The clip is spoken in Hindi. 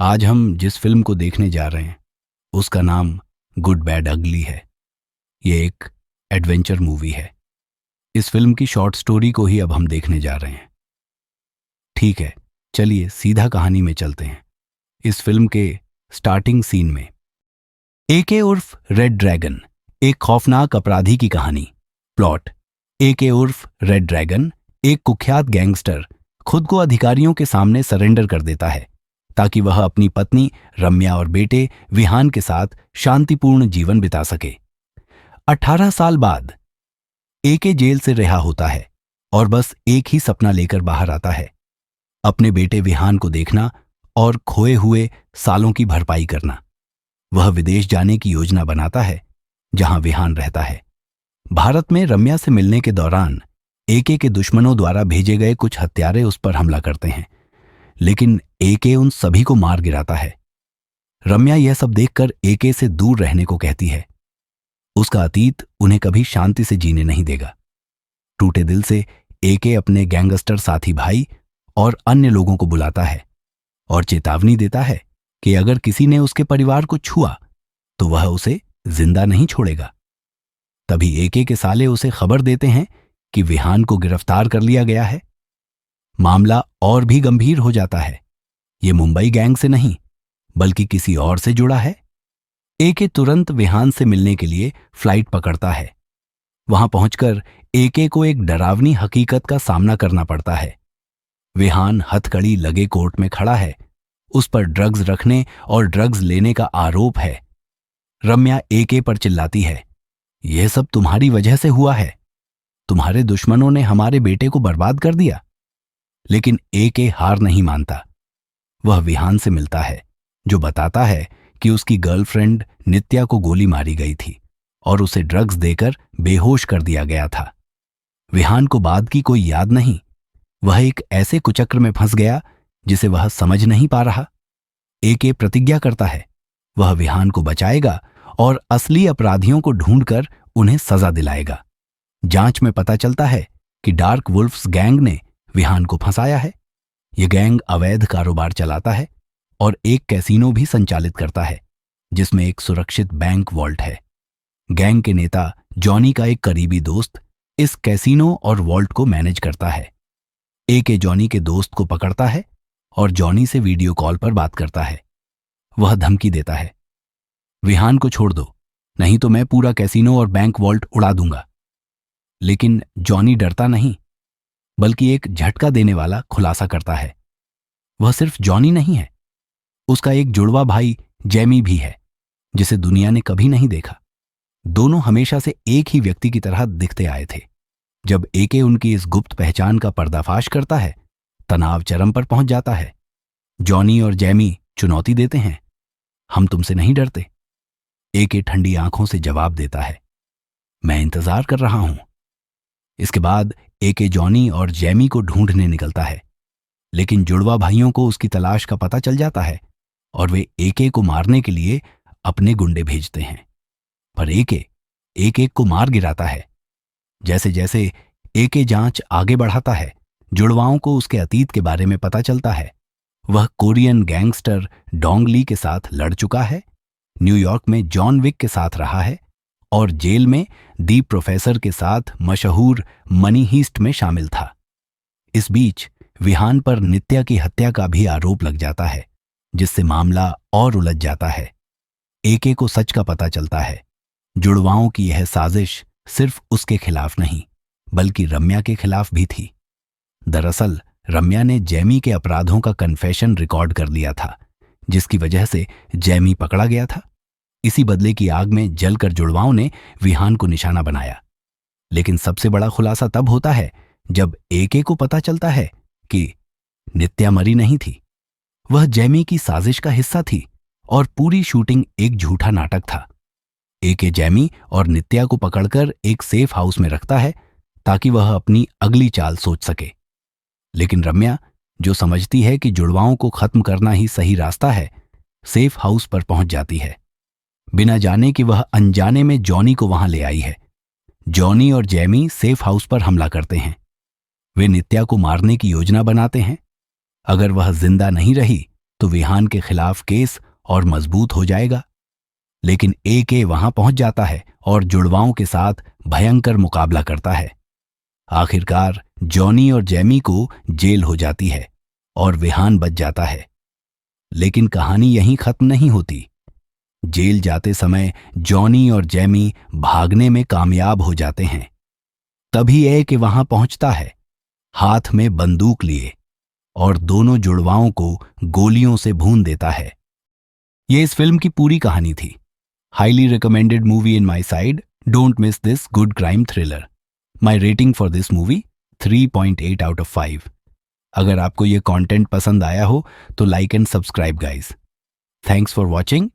आज हम जिस फिल्म को देखने जा रहे हैं उसका नाम गुड बैड अगली है। ये एक एडवेंचर मूवी है। इस फिल्म की शॉर्ट स्टोरी को ही अब हम देखने जा रहे हैं। ठीक है, चलिए सीधा कहानी में चलते हैं। इस फिल्म के स्टार्टिंग सीन में एके उर्फ रेड ड्रैगन, एक खौफनाक अपराधी की कहानी। प्लॉट: एके उर्फ रेड ड्रैगन, एक कुख्यात गैंगस्टर, खुद को अधिकारियों के सामने सरेंडर कर देता है ताकि वह अपनी पत्नी रम्या और बेटे विहान के साथ शांतिपूर्ण जीवन बिता सके। 18 साल बाद एके जेल से रिहा होता है और बस एक ही सपना लेकर बाहर आता है, अपने बेटे विहान को देखना और खोए हुए सालों की भरपाई करना। वह विदेश जाने की योजना बनाता है जहां विहान रहता है। भारत में रम्या से मिलने के दौरान एके के दुश्मनों द्वारा भेजे गए कुछ हत्यारे उस पर हमला करते हैं, लेकिन एके उन सभी को मार गिराता है। रम्या यह सब देखकर एके से दूर रहने को कहती है। उसका अतीत उन्हें कभी शांति से जीने नहीं देगा। टूटे दिल से एके अपने गैंगस्टर साथी भाई और अन्य लोगों को बुलाता है और चेतावनी देता है कि अगर किसी ने उसके परिवार को छुआ तो वह उसे जिंदा नहीं छोड़ेगा। तभी एके के साले उसे खबर देते हैं कि विहान को गिरफ्तार कर लिया गया है। मामला और भी गंभीर हो जाता है। यह मुंबई गैंग से नहीं बल्कि किसी और से जुड़ा है। एके तुरंत विहान से मिलने के लिए फ्लाइट पकड़ता है। वहां पहुंचकर एके को एक डरावनी हकीकत का सामना करना पड़ता है। विहान हथकड़ी लगे कोर्ट में खड़ा है। उस पर ड्रग्स रखने और ड्रग्स लेने का आरोप है। रम्या एके पर चिल्लाती है, यह सब तुम्हारी वजह से हुआ है। तुम्हारे दुश्मनों ने हमारे बेटे को बर्बाद कर दिया। लेकिन एके हार नहीं मानता। वह विहान से मिलता है जो बताता है कि उसकी गर्लफ्रेंड नित्या को गोली मारी गई थी और उसे ड्रग्स देकर बेहोश कर दिया गया था। विहान को बाद की कोई याद नहीं। वह एक ऐसे कुचक्र में फंस गया जिसे वह समझ नहीं पा रहा। एके प्रतिज्ञा करता है वह विहान को बचाएगा और असली अपराधियों को ढूंढकर उन्हें सजा दिलाएगा। जांच में पता चलता है कि डार्क वुल्फ्स गैंग ने विहान को फंसाया है। यह गैंग अवैध कारोबार चलाता है और एक कैसीनो भी संचालित करता है जिसमें एक सुरक्षित बैंक वॉल्ट है। गैंग के नेता जॉनी का एक करीबी दोस्त इस कैसीनो और वॉल्ट को मैनेज करता है। एके जॉनी के दोस्त को पकड़ता है और जॉनी से वीडियो कॉल पर बात करता है। वह धमकी देता है, विहान को छोड़ दो, नहीं तो मैं पूरा कैसीनो और बैंक वॉल्ट उड़ा दूंगा। लेकिन जॉनी डरता नहीं बल्कि एक झटका देने वाला खुलासा करता है। वह सिर्फ जॉनी नहीं है, उसका एक जुड़वा भाई जैमी भी है जिसे दुनिया ने कभी नहीं देखा। दोनों हमेशा से एक ही व्यक्ति की तरह दिखते आए थे। जब एके उनकी इस गुप्त पहचान का पर्दाफाश करता है, तनाव चरम पर पहुंच जाता है। जॉनी और जैमी चुनौती देते हैं, हम तुमसे नहीं डरते। एके ठंडी आंखों से जवाब देता है, मैं इंतजार कर रहा हूं। इसके बाद एके जॉनी और जैमी को ढूंढने निकलता है, लेकिन जुड़वा भाइयों को उसकी तलाश का पता चल जाता है और वे एके को मारने के लिए अपने गुंडे भेजते हैं। पर एके एक एक को मार गिराता है। जैसे जैसे एके जांच आगे बढ़ाता है, जुड़वाओं को उसके अतीत के बारे में पता चलता है। वह कोरियन गैंगस्टर डोंग ली के साथ लड़ चुका है, न्यूयॉर्क में जॉन विक के साथ रहा है और जेल में दी प्रोफेसर के साथ मशहूर मनी हीस्ट में शामिल था। इस बीच विहान पर नित्या की हत्या का भी आरोप लग जाता है, जिससे मामला और उलझ जाता है। एके को सच का पता चलता है। जुड़वाओं की यह साजिश सिर्फ उसके खिलाफ नहीं बल्कि रम्या के खिलाफ भी थी। दरअसल रम्या ने जैमी के अपराधों का कन्फेशन रिकॉर्ड कर लिया था, जिसकी वजह से जैमी पकड़ा गया था। इसी बदले की आग में जलकर जुड़वाओं ने विहान को निशाना बनाया। लेकिन सबसे बड़ा खुलासा तब होता है जब एके को पता चलता है कि नित्या मरी नहीं थी। वह जैमी की साजिश का हिस्सा थी और पूरी शूटिंग एक झूठा नाटक था। एके जैमी और नित्या को पकड़कर एक सेफ हाउस में रखता है ताकि वह अपनी अगली चाल सोच सके। लेकिन रम्या, जो समझती है कि जुड़वाओं को खत्म करना ही सही रास्ता है, सेफ हाउस पर पहुंच जाती है बिना जाने कि वह अनजाने में जॉनी को वहां ले आई है। जॉनी और जैमी सेफ हाउस पर हमला करते हैं। वे नित्या को मारने की योजना बनाते हैं। अगर वह जिंदा नहीं रही तो विहान के खिलाफ केस और मजबूत हो जाएगा। लेकिन ए वहां पहुंच जाता है और जुड़वाओं के साथ भयंकर मुकाबला करता है। आखिरकार जॉनी और जैमी को जेल हो जाती है और विहान बच जाता है। लेकिन कहानी यहीं खत्म नहीं होती। जेल जाते समय जॉनी और जैमी भागने में कामयाब हो जाते हैं। तभी ए वहां पहुंचता है, हाथ में बंदूक लिए, और दोनों जुड़वाओं को गोलियों से भून देता है। यह इस फिल्म की पूरी कहानी थी। Highly recommended movie in my side. Don't miss this good crime thriller. My rating for this movie 3.8 out of 5। अगर आपको यह कंटेंट पसंद आया हो तो like and subscribe guys. Thanks for watching.